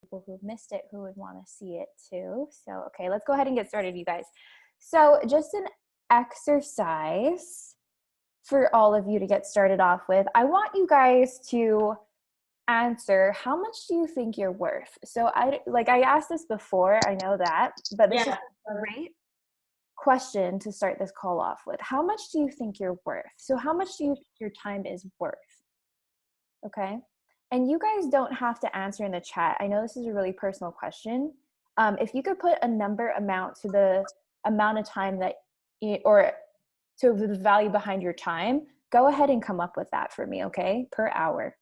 people who missed it who would want to see it too. So, okay, let's go ahead and get started, you guys. So just an exercise for all of you to get started off with. I want you guys to answer, how much do you think you're worth? So I asked this before, I know that, but this is a great question to start this call off with. How much do you think you're worth? So how much do you think your time is worth? Okay. And you guys don't have to answer in the chat. I know this is a really personal question. If you could put a number amount to the amount of time that, or to the value behind your time, go ahead and come up with that for me, okay? Per hour.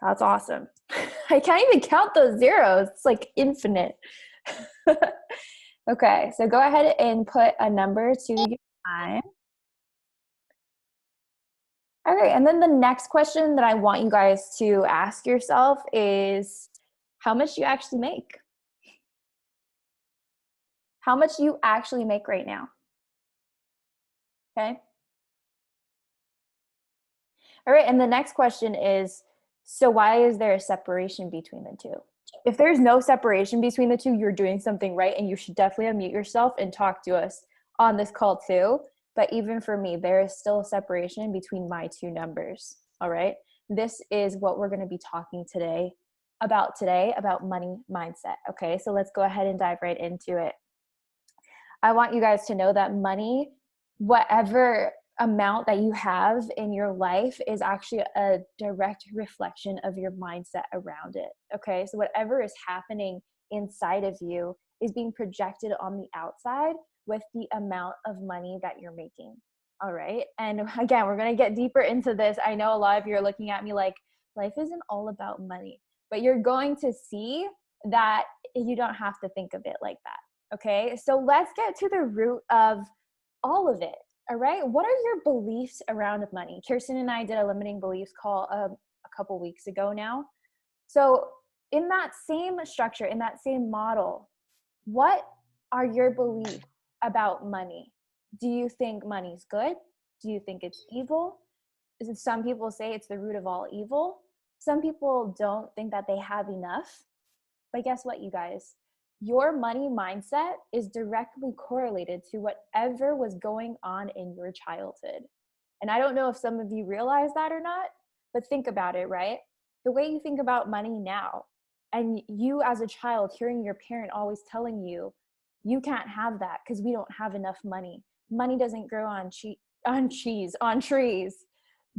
That's awesome. I can't even count those zeros. It's like infinite. Okay, so go ahead and put a number to your time. Okay, and then the next question that I want you guys to ask yourself is, how much do you actually make? How much do you actually make right now? Okay. All right, and the next question is, so why is there a separation between the two? If there's no separation between the two, you're doing something right, and you should definitely unmute yourself and talk to us on this call too. But even for me, there is still a separation between my two numbers, all right? This is what we're gonna be talking today, about money mindset, okay? So let's go ahead and dive right into it. I want you guys to know that money, whatever amount that you have in your life, is actually a direct reflection of your mindset around it, okay? So whatever is happening inside of you is being projected on the outside with the amount of money that you're making, all right? And again, we're gonna get deeper into this. I know a lot of you are looking at me like, life isn't all about money, but you're going to see that you don't have to think of it like that. Okay, so let's get to the root of all of it. All right, what are your beliefs around money? Kirsten and I did a limiting beliefs call a couple weeks ago now. So in that same structure, in that same model, what are your beliefs about money? Do you think money's good? Do you think it's evil? Some people say it's the root of all evil. Some people don't think that they have enough. But guess what, you guys? Your money mindset is directly correlated to whatever was going on in your childhood. And I don't know if some of you realize that or not, but think about it, right? The way you think about money now, and you as a child hearing your parent always telling you, you can't have that because we don't have enough money. Money doesn't grow on trees.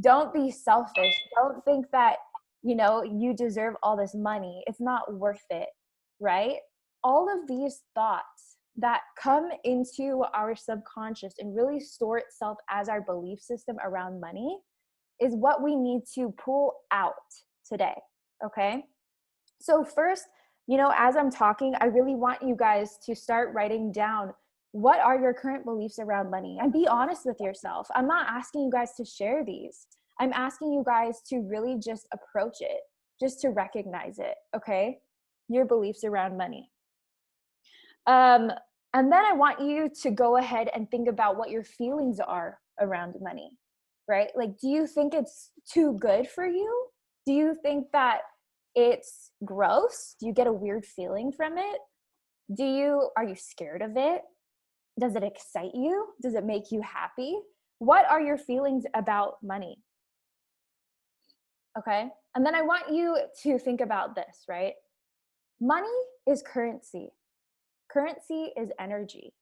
Don't be selfish. Don't think that, you deserve all this money. It's not worth it, right? All of these thoughts that come into our subconscious and really store itself as our belief system around money is what we need to pull out today, okay? So first, as I'm talking, I really want you guys to start writing down, what are your current beliefs around money? And be honest with yourself. I'm not asking you guys to share these. I'm asking you guys to really just approach it, just to recognize it, okay? Your beliefs around money. And then I want you to go ahead and think about what your feelings are around money, right? Like, do you think it's too good for you? Do you think that it's gross? Do you get a weird feeling from it? Are you scared of it? Does it excite you? Does it make you happy? What are your feelings about money? Okay. And then I want you to think about this, right? Money is currency. Currency is energy.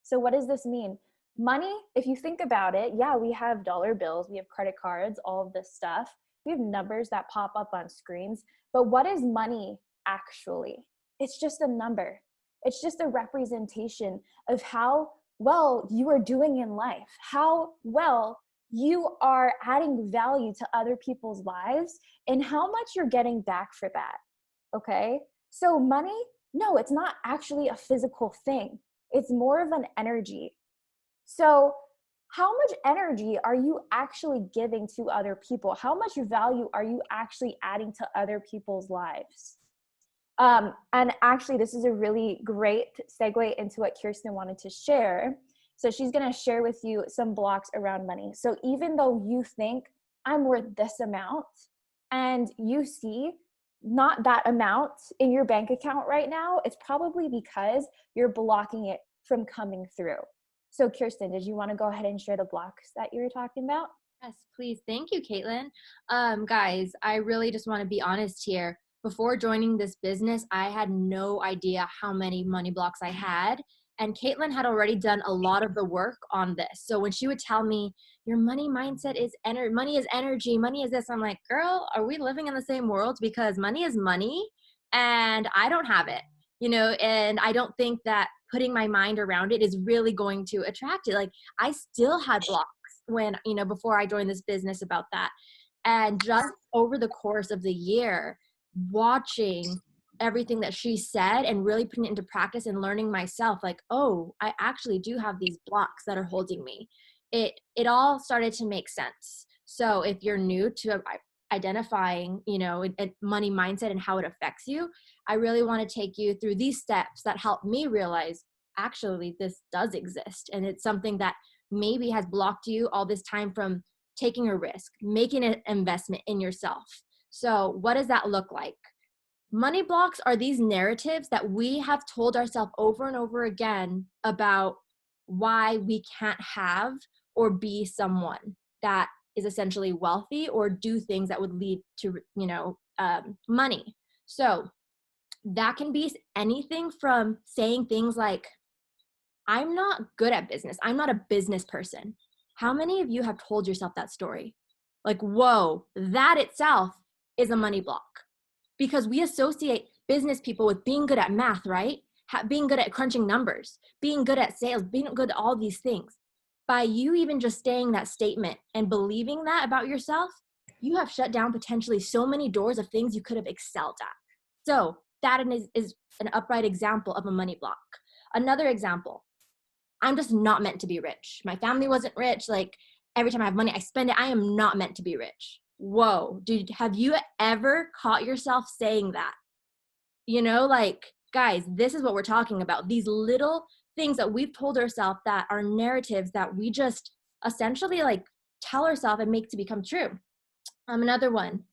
So what does this mean? Money, if you think about it, yeah, we have dollar bills, we have credit cards, all of this stuff. We have numbers that pop up on screens. But what is money actually? It's just a number. It's just a representation of how well you are doing in life, how well you are adding value to other people's lives, and how much you're getting back for that. Okay? So money, no, it's not actually a physical thing. It's more of an energy. So how much energy are you actually giving to other people? How much value are you actually adding to other people's lives? And actually, this is a really great segue into what Kirsten wanted to share. So she's going to share with you some blocks around money. So even though you think I'm worth this amount, and you see not that amount in your bank account right now, it's probably because you're blocking it from coming through. So Kirsten, did you want to go ahead and share the blocks that you were talking about? Yes, please. Thank you, Caitlin. Guys, I really just want to be honest here. Before joining this business, I had no idea how many money blocks I had. And Caitlin had already done a lot of the work on this. So when she would tell me, your money mindset is money is energy, money is this, I'm like, girl, are we living in the same world? Because money is money and I don't have it, and I don't think that putting my mind around it is really going to attract it. Like, I still had blocks when, before I joined this business about that. And just over the course of the year, watching everything that she said and really putting it into practice and learning myself, like, oh, I actually do have these blocks that are holding me. It all started to make sense. So if you're new to identifying, money mindset and how it affects you, I really want to take you through these steps that help me realize actually this does exist. And it's something that maybe has blocked you all this time from taking a risk, making an investment in yourself. So what does that look like? Money blocks are these narratives that we have told ourselves over and over again about why we can't have or be someone that is essentially wealthy or do things that would lead to, money. So that can be anything from saying things like, I'm not good at business. I'm not a business person. How many of you have told yourself that story? Like, whoa, that itself is a money block, because we associate business people with being good at math, right? Being good at crunching numbers, being good at sales, being good at all these things. By you even just saying that statement and believing that about yourself, you have shut down potentially so many doors of things you could have excelled at. So that is an upright example of a money block. Another example, I'm just not meant to be rich. My family wasn't rich. Like, every time I have money, I spend it. I am not meant to be rich. Whoa, dude, have you ever caught yourself saying that? Like, guys, this is what we're talking about. These little things that we've told ourselves that are narratives that we just essentially like tell ourselves and make to become true. Another one.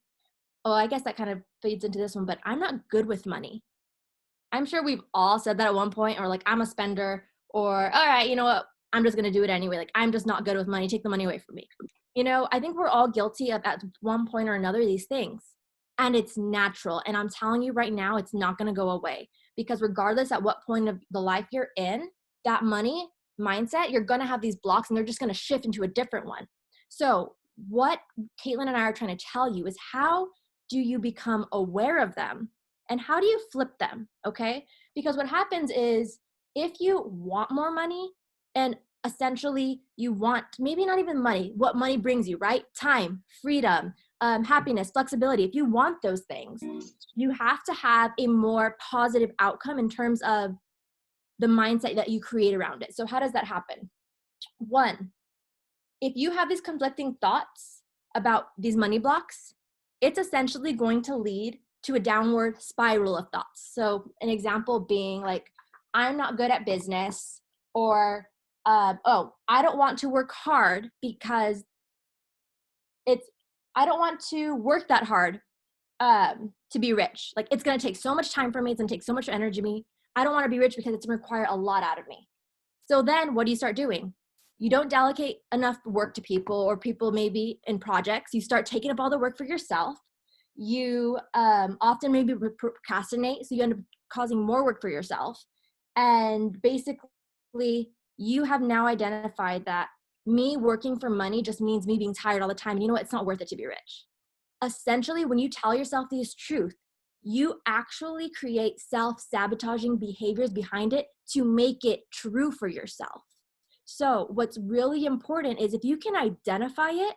Oh, I guess that kind of feeds into this one, but I'm not good with money. I'm sure we've all said that at one point, or like, I'm a spender, or all right, you know what, I'm just going to do it anyway. Like, I'm just not good with money. Take the money away from me. I think we're all guilty of at one point or another these things. And it's natural. And I'm telling you right now, it's not going to go away, because regardless at what point of the life you're in, that money mindset, you're going to have these blocks and they're just going to shift into a different one. So what Caitlin and I are trying to tell you is, how do you become aware of them? And how do you flip them? Okay. Because what happens is, if you want more money and essentially you want maybe not even money, what money brings you, right? Time, freedom, happiness, flexibility. If you want those things, you have to have a more positive outcome in terms of the mindset that you create around it. So how does that happen? One, if you have these conflicting thoughts about these money blocks, it's essentially going to lead to a downward spiral of thoughts. So an example being like, I'm not good at business, or oh, I don't want to work hard because I don't want to work that hard to be rich. Like, it's going to take so much time for me. It's going to take so much energy me. I don't want to be rich because it's going to require a lot out of me. So then what do you start doing? You don't delegate enough work to people, or people maybe in projects. You start taking up all the work for yourself. You often maybe procrastinate, so you end up causing more work for yourself. And basically, you have now identified that me working for money just means me being tired all the time. And you know what? It's not worth it to be rich. Essentially, when you tell yourself this truth, you actually create self-sabotaging behaviors behind it to make it true for yourself. So what's really important is, if you can identify it,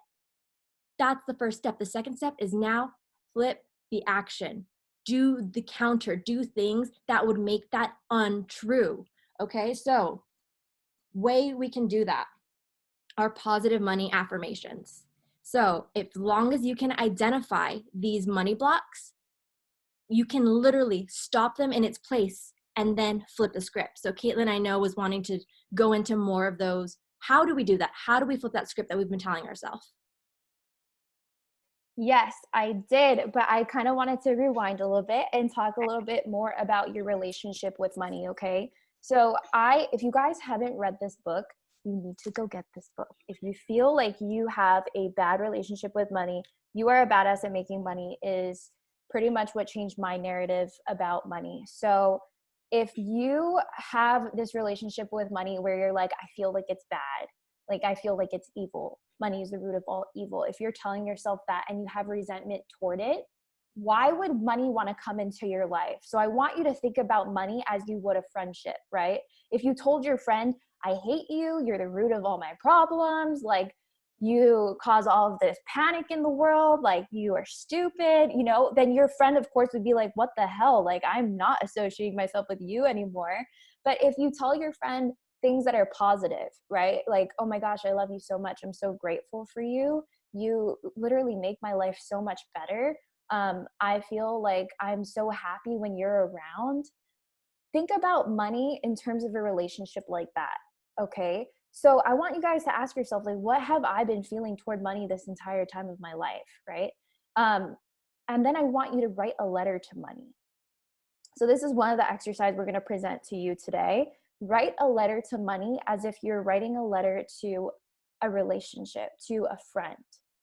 that's the first step. The second step is now flip the action. Do the counter, do things that would make that untrue. Okay, so way we can do that are positive money affirmations. So as long as you can identify these money blocks, you can literally stop them in its place and then flip the script. So Caitlin, I know, was wanting to go into more of those. How do we do that? How do we flip that script that we've been telling ourselves? Yes, I did, but I kind of wanted to rewind a little bit and talk a little bit more about your relationship with money, okay? So, if you guys haven't read this book, you need to go get this book. If you feel like you have a bad relationship with money, you are a badass at making money is pretty much what changed my narrative about money. So, if you have this relationship with money where you're like, I feel like it's bad, like I feel like it's evil, money is the root of all evil, if you're telling yourself that and you have resentment toward it, why would money want to come into your life? So I want you to think about money as you would a friendship, right? If you told your friend, I hate you, you're the root of all my problems, like you cause all of this panic in the world, like you are stupid, then your friend of course would be like, what the hell, like I'm not associating myself with you anymore. But if you tell your friend things that are positive, right? Like, oh my gosh, I love you so much, I'm so grateful for you, you literally make my life so much better, I feel like I'm so happy when you're around. Think about money in terms of a relationship like that. Okay. So I want you guys to ask yourself, like, what have I been feeling toward money this entire time of my life? Right. Um, and then I want you to write a letter to money. So this is one of the exercises we're going to present to you today. Write a letter to money as if you're writing a letter to a relationship, to a friend,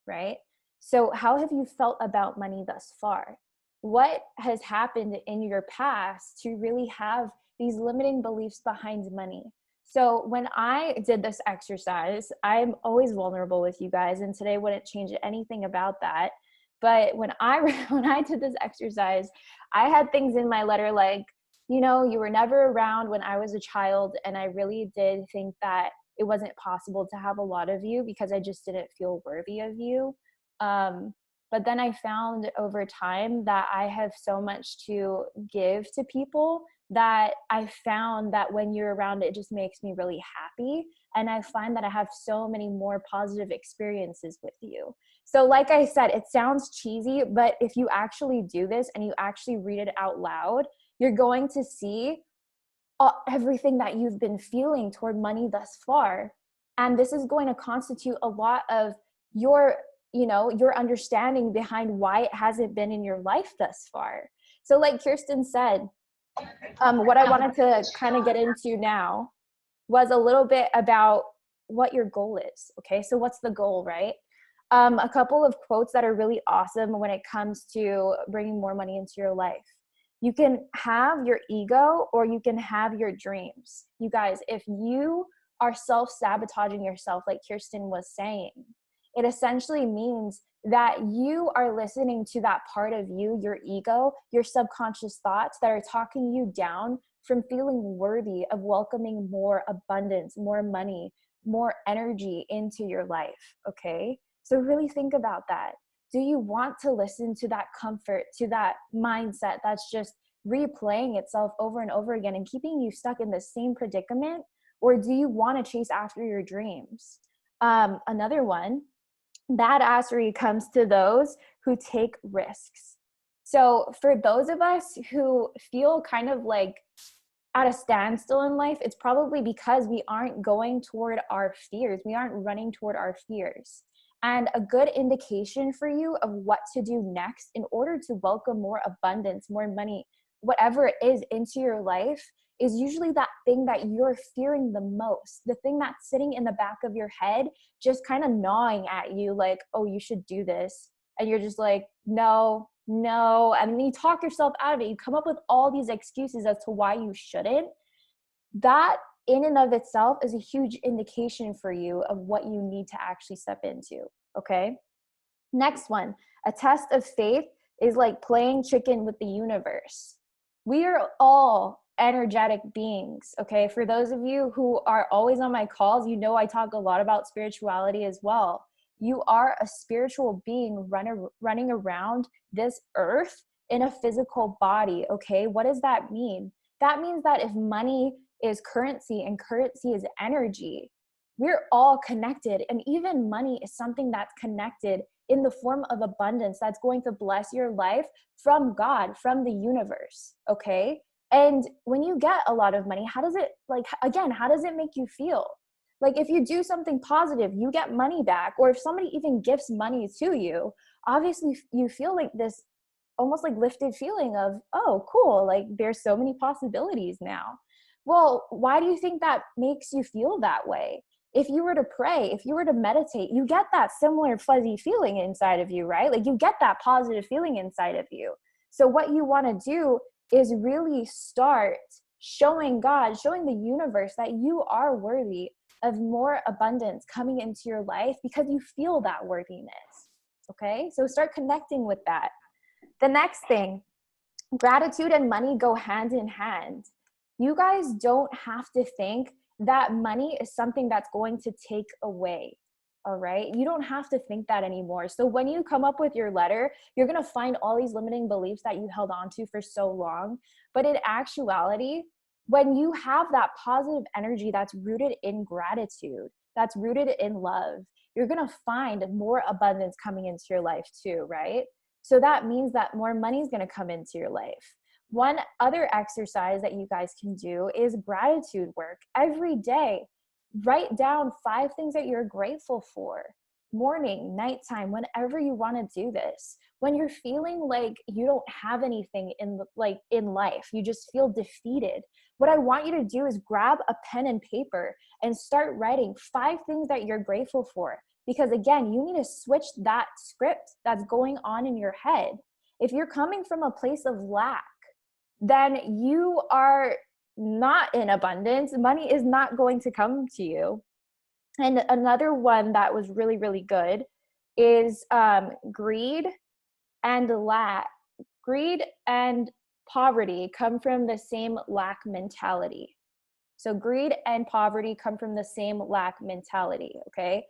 right? So how have you felt about money thus far? What has happened in your past to really have these limiting beliefs behind money? So when I did this exercise, I'm always vulnerable with you guys, and today wouldn't change anything about that. But when I when I did this exercise, I had things in my letter like, you were never around when I was a child, and I really did think that it wasn't possible to have a lot of you because I just didn't feel worthy of you. Um, but then I found over time that I have so much to give to people that I found that when you're around, it just makes me really happy. And I find that I have so many more positive experiences with you. So, like I said, it sounds cheesy, but if you actually do this and you actually read it out loud, you're going to see everything that you've been feeling toward money thus far. And this is going to constitute a lot of your, your understanding behind why it hasn't been in your life thus far. So, like Kirsten said, what I wanted to kind of get into now was a little bit about what your goal is. Okay, so what's the goal, right? A couple of quotes that are really awesome when it comes to bringing more money into your life. You can have your ego or you can have your dreams. You guys, if you are self-sabotaging yourself, like Kirsten was saying, it essentially means that you are listening to that part of you, your ego, your subconscious thoughts that are talking you down from feeling worthy of welcoming more abundance, more money, more energy into your life. Okay. So really think about that. Do you want to listen to that comfort, to that mindset that's just replaying itself over and over again and keeping you stuck in the same predicament? Or do you want to chase after your dreams? Another one, badassery comes to those who take risks. So for those of us who feel kind of like at a standstill in life, it's probably because we aren't going toward our fears. We aren't running toward our fears. And a good indication for you of what to do next in order to welcome more abundance, more money, whatever it is into your life is usually that thing that you're fearing the most, the thing that's sitting in the back of your head, just kind of gnawing at you like, oh, you should do this. And you're just like, no, no. And then you talk yourself out of it. You come up with all these excuses as to why you shouldn't. That in and of itself is a huge indication for you of what you need to actually step into. Okay. Next one, a test of faith is like playing chicken with the universe. We are all energetic beings. Okay. For those of you who are always on my calls, I talk a lot about spirituality as well. You are a spiritual being running around this earth in a physical body. Okay. What does that mean? That means that if money is currency and currency is energy, we're all connected. And even money is something that's connected in the form of abundance that's going to bless your life from God, from the universe. Okay. And when you get a lot of money, how does it make you feel? Like if you do something positive, you get money back. Or if somebody even gifts money to you, obviously you feel like this almost like lifted feeling of, oh, cool, like there's so many possibilities now. Well, why do you think that makes you feel that way? If you were to pray, if you were to meditate, you get that similar fuzzy feeling inside of you, right? Like you get that positive feeling inside of you. So what you want to do is really start showing God, showing the universe that you are worthy of more abundance coming into your life because you feel that worthiness. Okay? So start connecting with that. The next thing, gratitude and money go hand in hand. You guys don't have to think that money is something that's going to take away. All right. You don't have to think that anymore. So when you come up with your letter, you're going to find all these limiting beliefs that you held on to for so long. But in actuality, when you have that positive energy that's rooted in gratitude, that's rooted in love, you're going to find more abundance coming into your life too, right? So that means that more money is going to come into your life. One other exercise that you guys can do is gratitude work. Every day, write down 5 things that you're grateful for. Morning, nighttime, whenever you want to do this. When you're feeling like you don't have anything in life, you just feel defeated. What I want you to do is grab a pen and paper and start writing 5 things that you're grateful for. Because again, you need to switch that script that's going on in your head. If you're coming from a place of lack, then you are not in abundance. Money is not going to come to you. And another one that was really, really good is greed and lack. Greed and poverty come from the same lack mentality. So greed and poverty come from the same lack mentality, okay?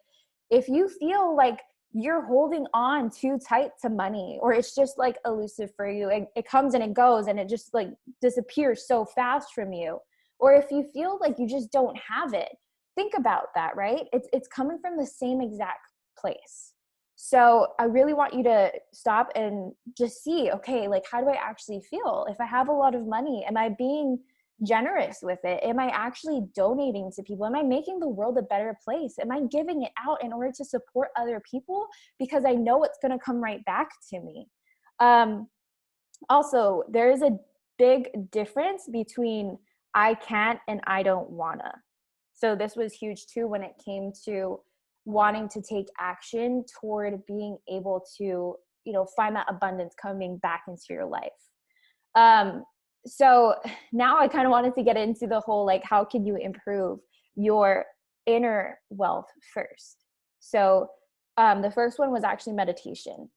If you feel like you're holding on too tight to money, or it's just like elusive for you, it comes and it goes and it just like disappears so fast from you, or if you feel like you just don't have it, think about that, right? It's coming from the same exact place. So I really want you to stop and just see, okay, like how do I actually feel? If I have a lot of money, am I being generous with it? Am I actually donating to people? Am I making the world a better place? Am I giving it out in order to support other people because I know it's going to come right back to me? Also, there is a big difference between I can't and I don't wanna. So this was huge too when it came to wanting to take action toward being able to, find that abundance coming back into your life. So now I kind of wanted to get into the whole, like, how can you improve your inner wealth first? So the first one was actually meditation.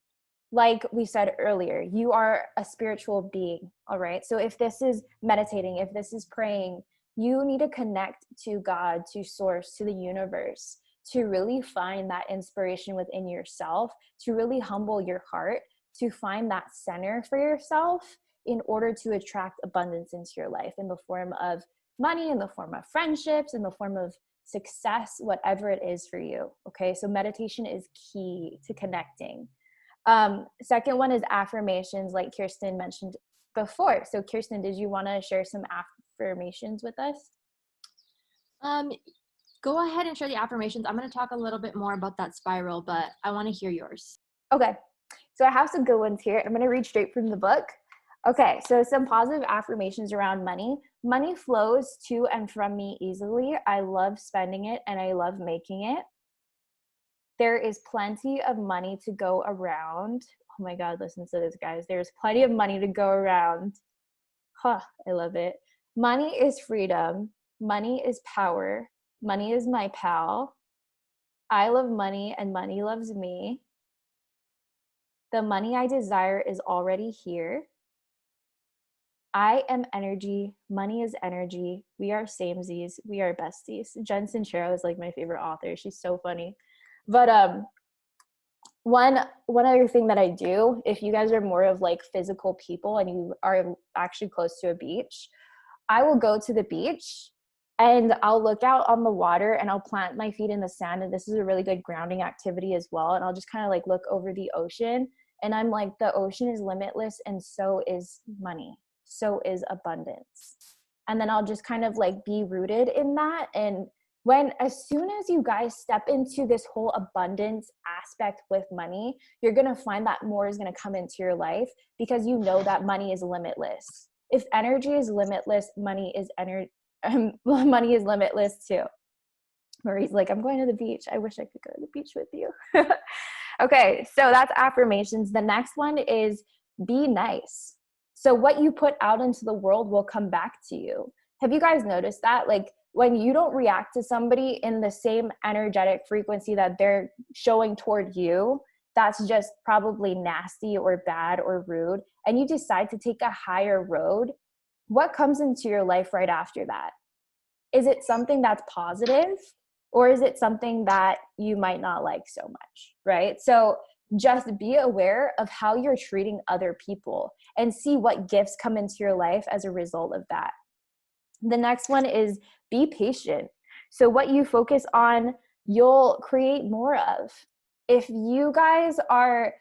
Like we said earlier, you are a spiritual being, all right? So if this is meditating, if this is praying, you need to connect to God, to source, to the universe, to really find that inspiration within yourself, to really humble your heart, to find that center for yourself in order to attract abundance into your life in the form of money, in the form of friendships, in the form of success, whatever it is for you, okay? So meditation is key to connecting. Second one is affirmations, like Kirsten mentioned before. So Kirsten, did you want to share some affirmations with us? Go ahead and share the affirmations. I'm going to talk a little bit more about that spiral, but I want to hear yours. Okay. So I have some good ones here. I'm going to read straight from the book. Okay. So some positive affirmations around money. Money flows to and from me easily. I love spending it and I love making it. There is plenty of money to go around. Oh my God, listen to this, guys. There's plenty of money to go around. Huh, I love it. Money is freedom. Money is power. Money is my pal. I love money and money loves me. The money I desire is already here. I am energy. Money is energy. We are samesies. We are besties. Jen Sincero is like my favorite author. She's so funny. But one other thing that I do, if you guys are more of like physical people and you are actually close to a beach, I will go to the beach and I'll look out on the water and I'll plant my feet in the sand. And this is a really good grounding activity as well. And I'll just kind of like look over the ocean and I'm like, the ocean is limitless and so is money. So is abundance. And then I'll just kind of like be rooted in that and As soon as you guys step into this whole abundance aspect with money, you're going to find that more is going to come into your life because you know that money is limitless. If energy is limitless, money is money is limitless too. Marie's like, I'm going to the beach. I wish I could go to the beach with you. Okay, so that's affirmations. The next one is be nice. So what you put out into the world will come back to you. Have you guys noticed that? Like when you don't react to somebody in the same energetic frequency that they're showing toward you, that's just probably nasty or bad or rude, and you decide to take a higher road, what comes into your life right after that? Is it something that's positive, or is it something that you might not like so much, right? So just be aware of how you're treating other people and see what gifts come into your life as a result of that. The next one is be patient. So what you focus on, you'll create more of. If you guys are,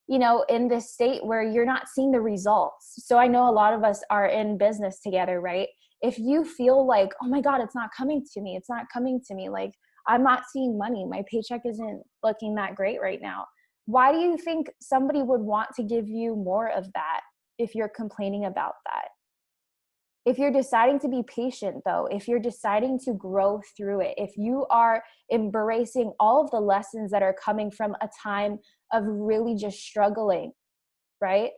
in this state where you're not seeing the results. So I know a lot of us are in business together, right? If you feel like, oh my God, it's not coming to me. It's not coming to me. Like I'm not seeing money. My paycheck isn't looking that great right now. Why do you think somebody would want to give you more of that if you're complaining about that? If you're deciding to be patient, though, if you're deciding to grow through it, if you are embracing all of the lessons that are coming from a time of really just struggling, right?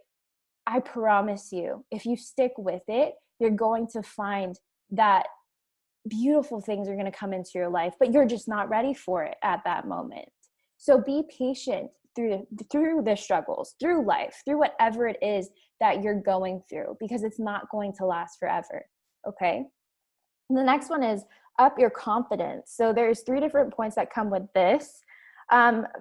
I promise you, if you stick with it, you're going to find that beautiful things are going to come into your life, but you're just not ready for it at that moment. So be patient through the struggles, through life, through whatever it is that you're going through, because it's not going to last forever. Okay. And the next one is up your confidence. So there's 3 different points that come with this.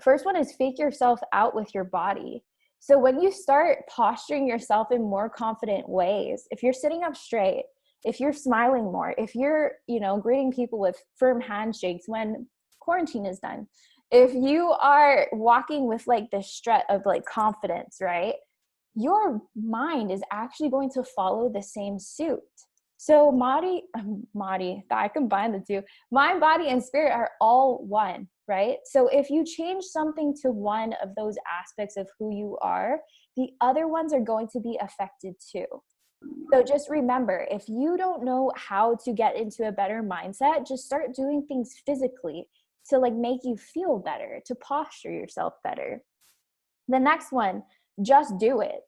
First one is fake yourself out with your body. So when you start posturing yourself in more confident ways, if you're sitting up straight, if you're smiling more, if you're, greeting people with firm handshakes when quarantine is done, if you are walking with like the strut of like confidence, right? Your mind is actually going to follow the same suit. So I combine the two. Mind, body, and spirit are all one, right? So if you change something to one of those aspects of who you are, the other ones are going to be affected too. So just remember, if you don't know how to get into a better mindset, just start doing things physically to like make you feel better, to posture yourself better. The next one, just do it.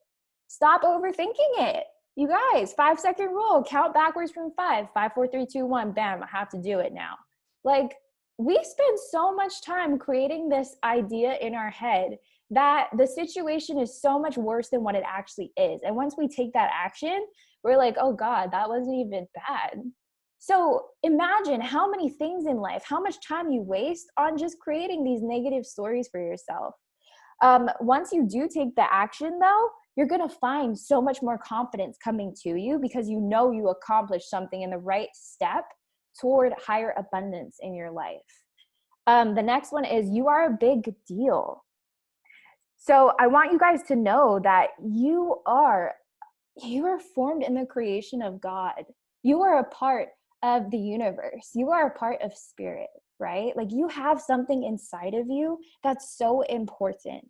Stop overthinking it. You guys, 5-second rule, count backwards from 5, 5, 4, 3, 2, 1, bam, I have to do it now. Like we spend so much time creating this idea in our head that the situation is so much worse than what it actually is. And once we take that action, we're like, oh God, that wasn't even bad. So imagine how many things in life, how much time you waste on just creating these negative stories for yourself. Once you do take the action though, you're going to find so much more confidence coming to you because you know you accomplished something in the right step toward higher abundance in your life. The next one is you are a big deal. So I want you guys to know that you are formed in the creation of God. You are a part of the universe. You are a part of spirit, right? Like you have something inside of you that's so important.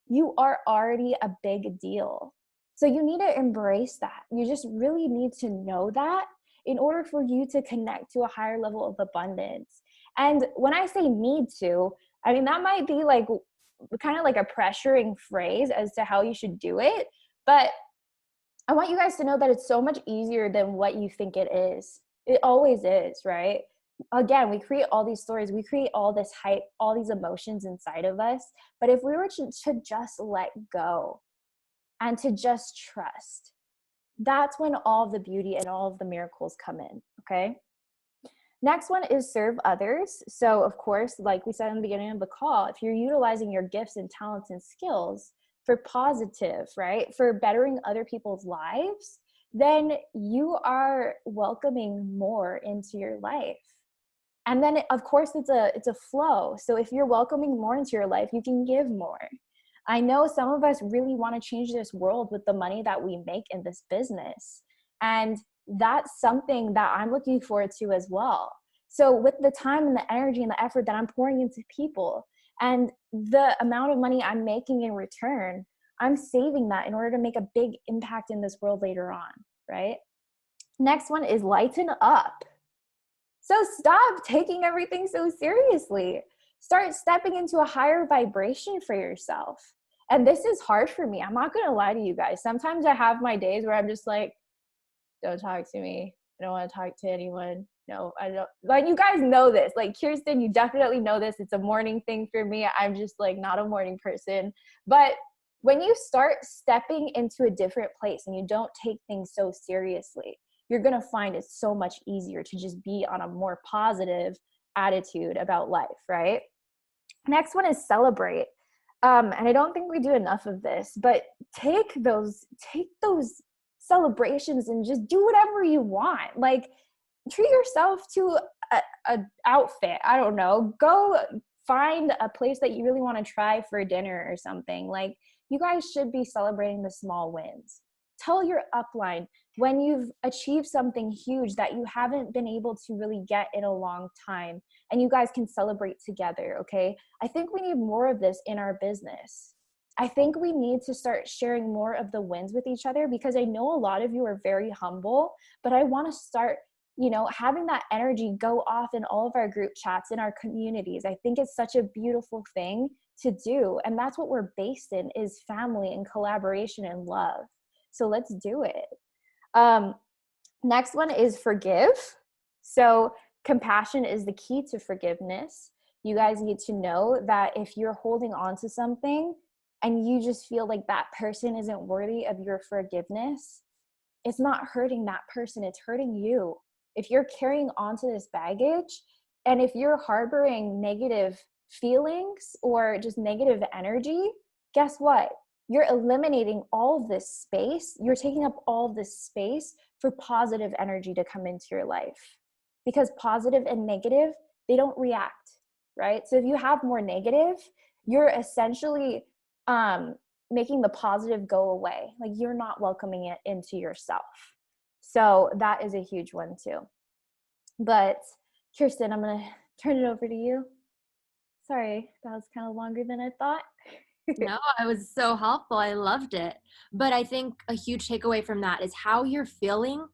You are already a big deal. So you need to embrace that. You just really need to know that in order for you to connect to a higher level of abundance. And when I say need to, I mean, that might be like kind of like a pressuring phrase as to how you should do it. But I want you guys to know that it's so much easier than what you think it is. It always is, right? Again, we create all these stories, we create all this hype, all these emotions inside of us. But if we were to just let go and to just trust, that's when all of the beauty and all of the miracles come in, okay? Next one is serve others. So of course, like we said in the beginning of the call, if you're utilizing your gifts and talents and skills for positive, right, for bettering other people's lives, then you are welcoming more into your life. And then of course it's a flow. So if you're welcoming more into your life, you can give more. I know some of us really want to change this world with the money that we make in this business. And that's something that I'm looking forward to as well. So with the time and the energy and the effort that I'm pouring into people and the amount of money I'm making in return, I'm saving that in order to make a big impact in this world later on, right? Next one is lighten up. So stop taking everything so seriously. Start stepping into a higher vibration for yourself. And this is hard for me. I'm not going to lie to you guys. Sometimes I have my days where I'm just like, don't talk to me. I don't want to talk to anyone. No, I don't. Like, you guys know this. Like, Kirsten, you definitely know this. It's a morning thing for me. I'm just like not a morning person. But when you start stepping into a different place and you don't take things so seriously, you're going to find it so much easier to just be on a more positive attitude about life, right? Next one is celebrate. And I don't think we do enough of this, but take those celebrations and just do whatever you want. Like, treat yourself to a outfit. I don't know. Go find a place that you really want to try for dinner or something. Like, you guys should be celebrating the small wins. Tell your upline when you've achieved something huge that you haven't been able to really get in a long time, and you guys can celebrate together, okay? I think we need more of this in our business. I think we need to start sharing more of the wins with each other, because I know a lot of you are very humble, but I want to start, having that energy go off in all of our group chats, in our communities. I think it's such a beautiful thing to do. And that's what we're based in, is family and collaboration and love. So let's do it. Next one is forgive. So compassion is the key to forgiveness. You guys need to know that if you're holding on to something and you just feel like that person isn't worthy of your forgiveness, it's not hurting that person, it's hurting you. If you're carrying on to this baggage, and if you're harboring negative feelings or just negative energy, guess what? You're eliminating all of this space. You're taking up all of this space for positive energy to come into your life. Because positive and negative, they don't react, right? So if you have more negative, you're essentially making the positive go away. Like, you're not welcoming it into yourself. So that is a huge one too. But Kirsten, I'm going to turn it over to you. Sorry, that was kind of longer than I thought. No, it was so helpful. I loved it. But I think a huge takeaway from that is how you're feeling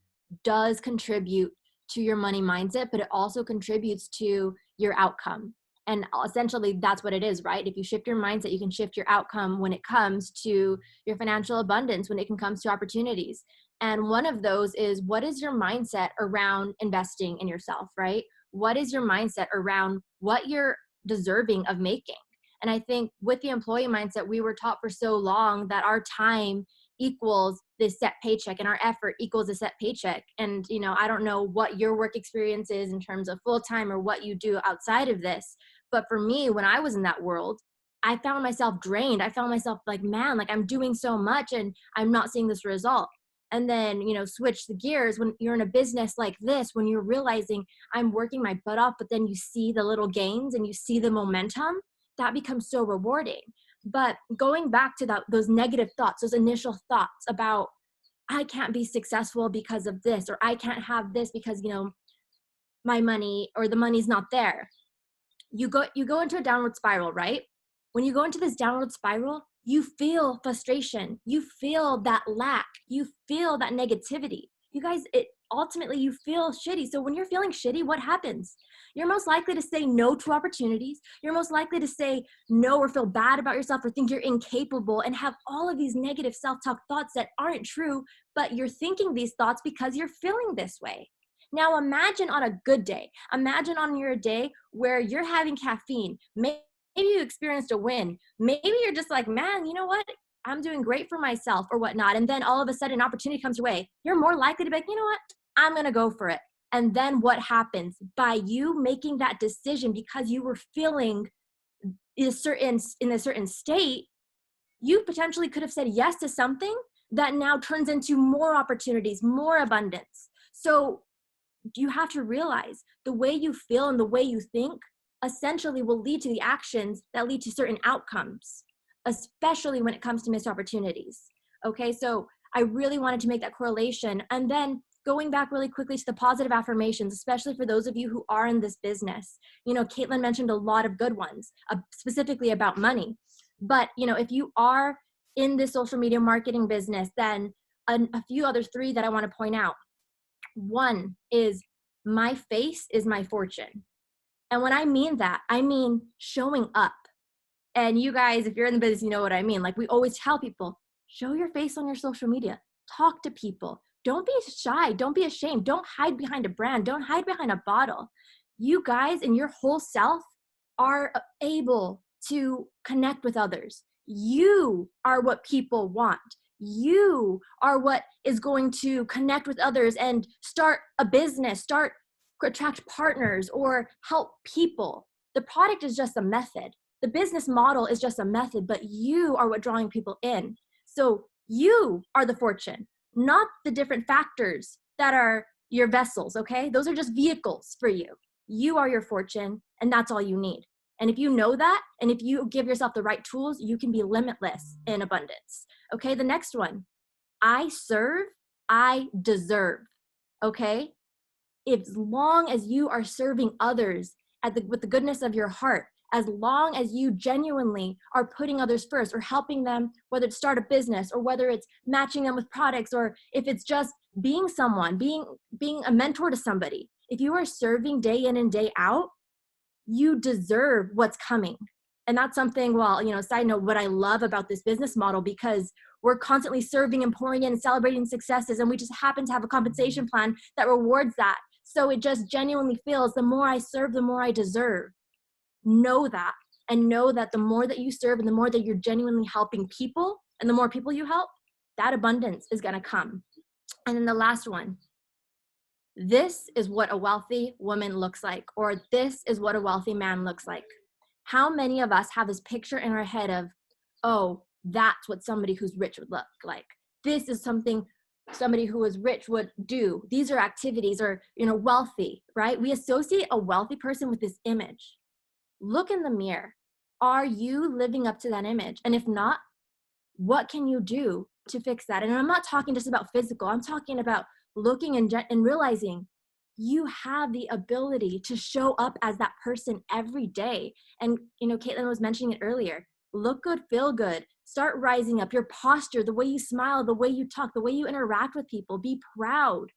does contribute to your money mindset, but it also contributes to your outcome. And essentially, that's what it is, right? If you shift your mindset, you can shift your outcome when it comes to your financial abundance, when it comes to opportunities. And one of those is, what is your mindset around investing in yourself, right? What is your mindset around what you're deserving of making? And I think with the employee mindset, we were taught for so long that our time equals this set paycheck and our effort equals a set paycheck. And, I don't know what your work experience is in terms of full-time or what you do outside of this. But for me, when I was in that world, I found myself drained. I found myself like, man, like I'm doing so much and I'm not seeing this result. And then, switch the gears when you're in a business like this, when you're realizing I'm working my butt off, but then you see the little gains and you see the momentum, that becomes so rewarding. But going back to those negative thoughts, those initial thoughts about, I can't be successful because of this, or I can't have this because, my money or the money's not there. You go into a downward spiral, right? When you go into this downward spiral, you feel frustration, you feel that lack, you feel that negativity. You guys, ultimately you feel shitty. So when you're feeling shitty, what happens? You're most likely to say no to opportunities. You're most likely to say no or feel bad about yourself or think you're incapable and have all of these negative self-talk thoughts that aren't true, but you're thinking these thoughts because you're feeling this way. Now imagine on a good day. Imagine on your day where you're having caffeine. Maybe you experienced a win. Maybe you're just like, man, you know what? I'm doing great for myself or whatnot. And then all of a sudden an opportunity comes your way. You're more likely to be like, you know what? I'm going to go for it. And then what happens? By you making that decision because you were feeling in a certain state, you potentially could have said yes to something that now turns into more opportunities, more abundance. So you have to realize the way you feel and the way you think essentially will lead to the actions that lead to certain outcomes, especially when it comes to missed opportunities. Okay, so I really wanted to make that correlation. And then going back really quickly to the positive affirmations, especially for those of you who are in this business. Caitlin mentioned a lot of good ones, specifically about money. But, if you are in this social media marketing business, then a few other three that I want to point out. One is, my face is my fortune. And when I mean that, I mean showing up. And you guys, if you're in the business, you know what I mean. Like, we always tell people, show your face on your social media. Talk to people. Don't be shy. Don't be ashamed. Don't hide behind a brand. Don't hide behind a bottle. You guys and your whole self are able to connect with others. You are what people want. You are what is going to connect with others and start a business, attract partners, or help people. The product is just a method. The business model is just a method, but you are what drawing people in. So you are the fortune, not the different factors that are your vessels, okay? Those are just vehicles for you. You are your fortune, and that's all you need. And if you know that, and if you give yourself the right tools, you can be limitless in abundance. Okay, the next one, I serve, I deserve. Okay? As long as you are serving others with the goodness of your heart, as long as you genuinely are putting others first or helping them, whether it's start a business or whether it's matching them with products, or if it's just being someone, being a mentor to somebody, if you are serving day in and day out, you deserve what's coming. And that's something, side note, what I love about this business model, because we're constantly serving and pouring in and celebrating successes, and we just happen to have a compensation plan that rewards that. So it just genuinely feels, the more I serve, the more I deserve. Know that, and know that the more that you serve and the more that you're genuinely helping people, and the more people you help, that abundance is going to come. And then the last one, this is what a wealthy woman looks like, or this is what a wealthy man looks like. How many of us have this picture in our head of, oh, that's what somebody who's rich would look like. This is something somebody who is rich would do. These are activities, or, wealthy, right? We associate a wealthy person with this image. Look in the mirror. Are you living up to that image? And if not, what can you do to fix that? And I'm not talking just about physical. I'm talking about looking and realizing you have the ability to show up as that person every day. And, Caitlin was mentioning it earlier. Look good, feel good, start rising up. Your posture, the way you smile, the way you talk, the way you interact with people, be proud.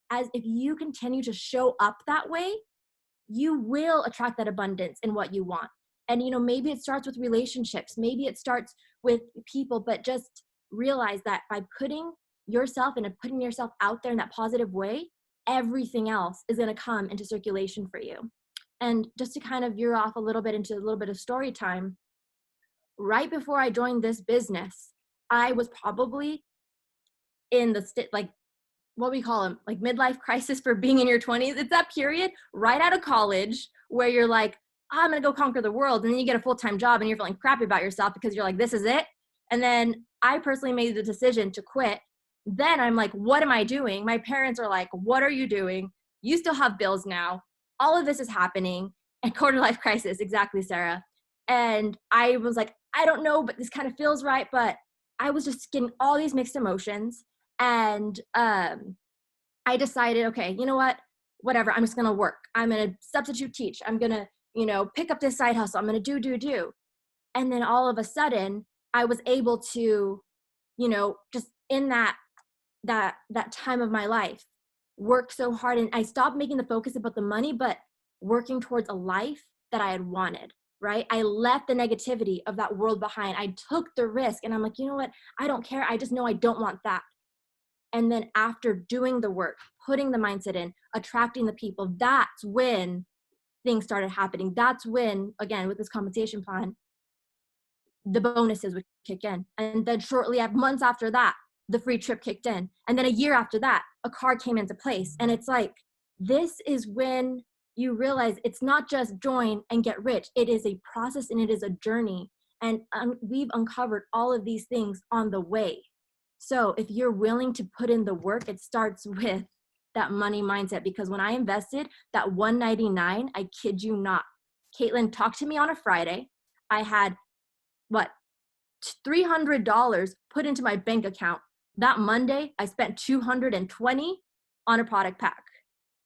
As if you continue to show up that way, you will attract that abundance in what you want. And, maybe it starts with relationships. Maybe it starts with people, but just realize that by putting yourself out there in that positive way, everything else is going to come into circulation for you. And just to kind of veer off a little bit into a little bit of story time, right before I joined this business, I was probably in the what we call them, like midlife crisis for being in your 20s. It's that period right out of college where you're like, I'm going to go conquer the world. And then you get a full-time job and you're feeling crappy about yourself because you're like, this is it. And then I personally made the decision to quit. Then I'm like, what am I doing? My parents are like, what are you doing? You still have bills now. All of this is happening. And quarter life crisis. Exactly, Sarah. And I was like, I don't know, but this kind of feels right. But I was just getting all these mixed emotions. And I decided, okay, you know what? Whatever, I'm just going to work. I'm going to substitute teach. I'm going to, pick up this side hustle. I'm going to do. And then all of a sudden, I was able to, just in that time of my life, work so hard. And I stopped making the focus about the money, but working towards a life that I had wanted, right? I left the negativity of that world behind. I took the risk and I'm like, you know what? I don't care. I just know I don't want that. And then after doing the work, putting the mindset in, attracting the people, that's when things started happening. That's when, again, with this compensation plan, the bonuses would kick in. And then shortly, months after that, the free trip kicked in. And then a year after that, a car came into place. And it's like, this is when you realize it's not just join and get rich. It is a process and it is a journey. And we've uncovered all of these things on the way. So if you're willing to put in the work, it starts with that money mindset. Because when I invested that $199, I kid you not, Caitlin talked to me on a Friday. I had $300 put into my bank account. That Monday, I spent $220. on a product pack.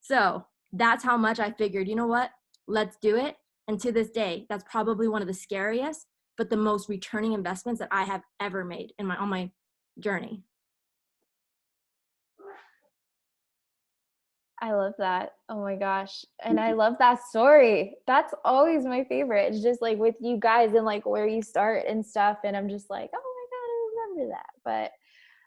So that's how much I figured, you know what? Let's do it. And to this day, that's probably one of the scariest, but the most returning investments that I have ever made on my journey. I love that. Oh my gosh. And I love that story. That's always my favorite. It's just like with you guys and like where you start and stuff. And I'm just like, oh my God, I remember that.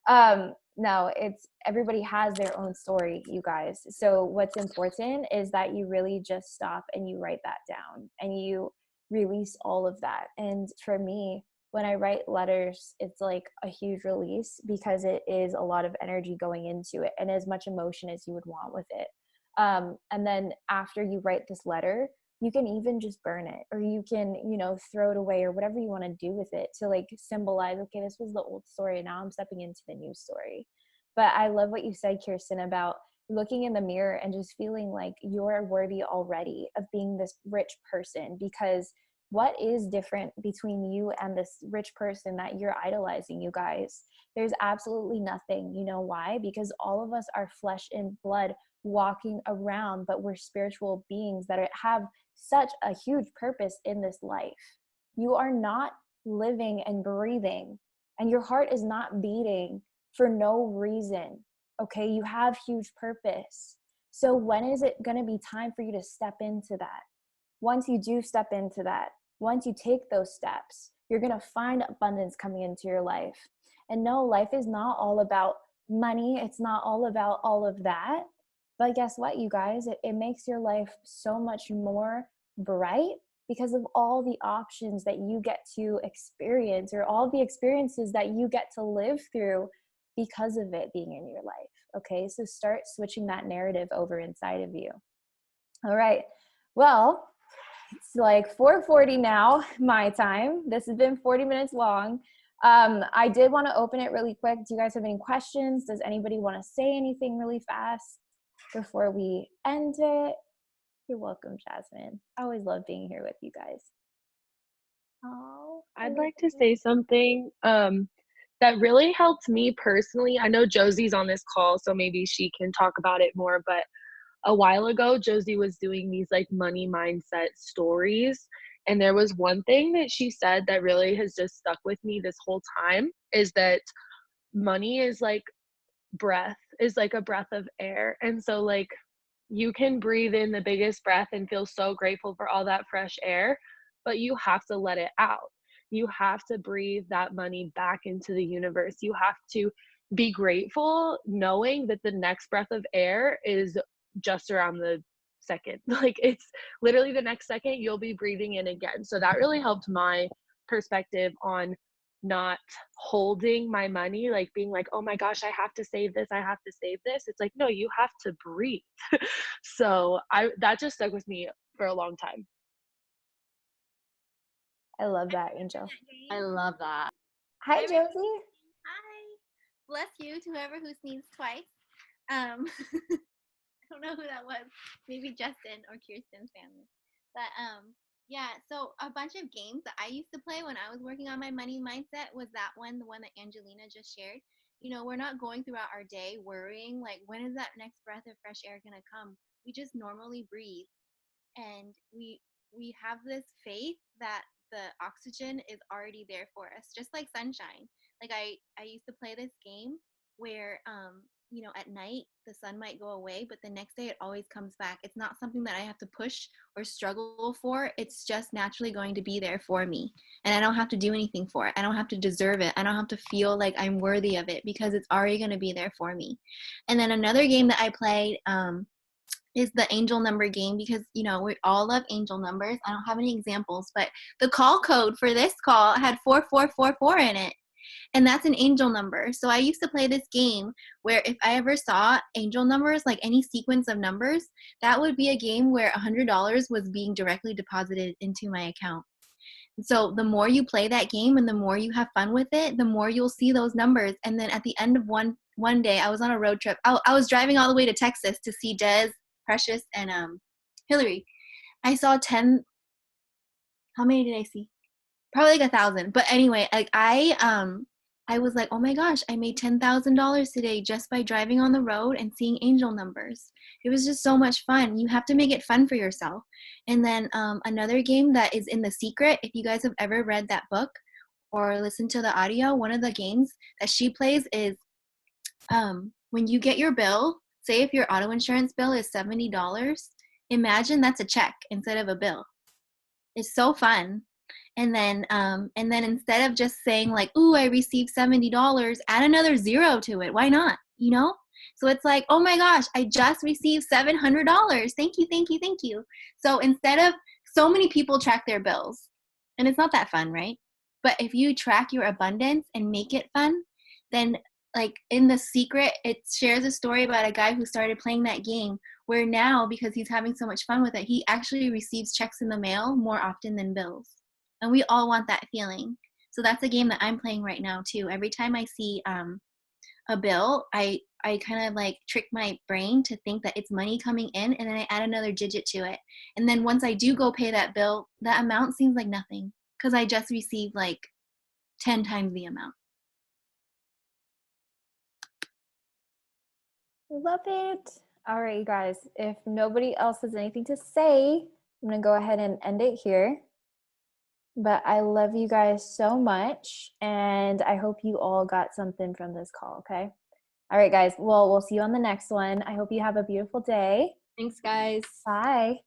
But no, it's everybody has their own story, you guys. So what's important is that you really just stop and you write that down and you release all of that. And for me, when I write letters, it's like a huge release because it is a lot of energy going into it and as much emotion as you would want with it. And then after you write this letter, you can even just burn it or you can, throw it away or whatever you want to do with it to like symbolize, okay, this was the old story. Now I'm stepping into the new story. But I love what you said, Kirsten, about looking in the mirror and just feeling like you're worthy already of being this rich person, because what is different between you and this rich person that you're idolizing, you guys? There's absolutely nothing. You know why? Because all of us are flesh and blood walking around, but we're spiritual beings that have such a huge purpose in this life. You are not living and breathing, and your heart is not beating for no reason. Okay, you have huge purpose. So when is it going to be time for you to step into that? Once you do step into that, once you take those steps, you're going to find abundance coming into your life. And no, life is not all about money. It's not all about all of that. But guess what, you guys? It makes your life so much more bright because of all the options that you get to experience or all the experiences that you get to live through because of it being in your life. Okay, so start switching that narrative over inside of you. All right. Well, it's like 4:40 now, my time. This has been 40 minutes long. I did want to open it really quick. Do you guys have any questions? Does anybody want to say anything really fast before we end it? You're welcome, Jasmine. I always love being here with you guys. Oh, I'd like to say something that really helped me personally. I know Josie's on this call, so maybe she can talk about it more, but a while ago, Josie was doing these like money mindset stories. And there was one thing that she said that really has just stuck with me this whole time is that money is like a breath of air. And so like you can breathe in the biggest breath and feel so grateful for all that fresh air, but you have to let it out. You have to breathe that money back into the universe. You have to be grateful knowing that the next breath of air is just around the second. Like it's literally the next second you'll be breathing in again. So that really helped my perspective on not holding my money, like being like, oh my gosh, I have to save this, I have to save this. It's like, no, you have to breathe. So that just stuck with me for a long time. I love that, Angel. I love that. Hi, Josie. Hi. Bless you to whoever who sneezed twice. I don't know who that was. Maybe Justin or Kirsten's family. But yeah, so a bunch of games that I used to play when I was working on my money mindset was the one that Angelina just shared. We're not going throughout our day worrying like when is that next breath of fresh air gonna come. We just normally breathe, and we have this faith that the oxygen is already there for us, just like sunshine. Like I used to play this game where at night the sun might go away, but the next day it always comes back. It's not something that I have to push or struggle for. It's just naturally going to be there for me, and I don't have to do anything for it. I don't have to deserve it. I don't have to feel like I'm worthy of it because it's already going to be there for me. And then another game that I played is the angel number game, because we all love angel numbers. I don't have any examples, but the call code for this call had 4444 in it, and that's an angel number. So I used to play this game where if I ever saw angel numbers, like any sequence of numbers, that would be a game where $100 was being directly deposited into my account. So the more you play that game and the more you have fun with it, the more you'll see those numbers. And then at the end of one day, I was on a road trip. I was driving all the way to Texas to see Des, Precious, and Hillary. I saw 10. How many did I see? Probably like 1,000. But anyway, like I was like, oh my gosh, I made $10,000 today just by driving on the road and seeing angel numbers. It was just so much fun. You have to make it fun for yourself. And then another game that is in The Secret, if you guys have ever read that book or listened to the audio, one of the games that she plays is when you get your bill, say if your auto insurance bill is $70, imagine that's a check instead of a bill. It's so fun. And then instead of just saying like, ooh, I received $70, add another zero to it. Why not? You know? So it's like, oh my gosh, I just received $700. Thank you, thank you, thank you. So instead of, so many people track their bills, and it's not that fun, right? But if you track your abundance and make it fun, then like in The Secret, it shares a story about a guy who started playing that game where now, because he's having so much fun with it, he actually receives checks in the mail more often than bills. And we all want that feeling. So that's a game that I'm playing right now too. Every time I see a bill, I kind of like trick my brain to think that it's money coming in, and then I add another digit to it. And then once I do go pay that bill, that amount seems like nothing because I just received like 10 times the amount. Love it. All right, you guys. If nobody else has anything to say, I'm going to go ahead and end it here. But I love you guys so much, and I hope you all got something from this call, okay? All right, guys. Well, we'll see you on the next one. I hope you have a beautiful day. Thanks, guys. Bye.